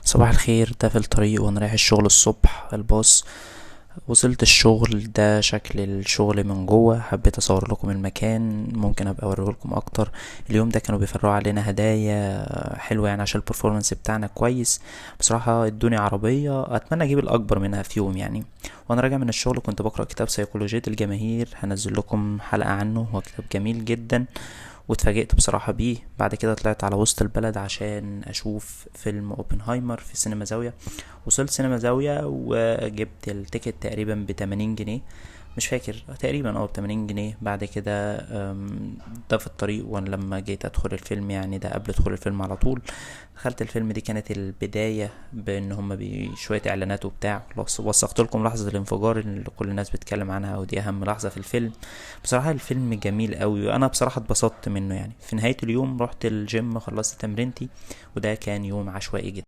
صباح الخير. ده في الطريق وانا رايح الشغل الصبح الباص. وصلت الشغل ده شكل الشغل من جوه، حبيت اصور لكم المكان، ممكن ابقى اوريه لكم اكتر. اليوم ده كانوا بيفرقوا علينا هدايا حلوه يعني عشان البرفورمانس بتاعنا كويس. بصراحه ادوني عربيه اتمنى اجيب الاكبر منها في يوم يعني. وانا راجع من الشغل كنت بقرا كتاب سيكولوجية الجماهير، هنزل لكم حلقه عنه، هو كتاب جميل جدا. واتفاجئت بصراحة بيه. بعد كده طلعت على وسط البلد عشان اشوف فيلم اوبنهايمر في سينما زاوية. وصلت سينما زاوية وجبت التيكت تقريبا ب80 جنيه، مش فاكر، تقريبا ب80 جنيه. بعد كده ده في الطريق، وانا لما جيت ادخل الفيلم يعني ده قبل دخول الفيلم على طول دخلت الفيلم. دي كانت البداية بان هما بشوية اعلانات وبتاع. وثقت لكم لحظة الانفجار اللي كل الناس بتتكلم عنها، ودي اهم لحظة في الفيلم. بصراحة الفيلم جميل قوي وانا بصراحة اتبسطت منه يعني. في نهاية اليوم رحت الجيم، خلصت تمرينتي، وده كان يوم عشوائي جدا.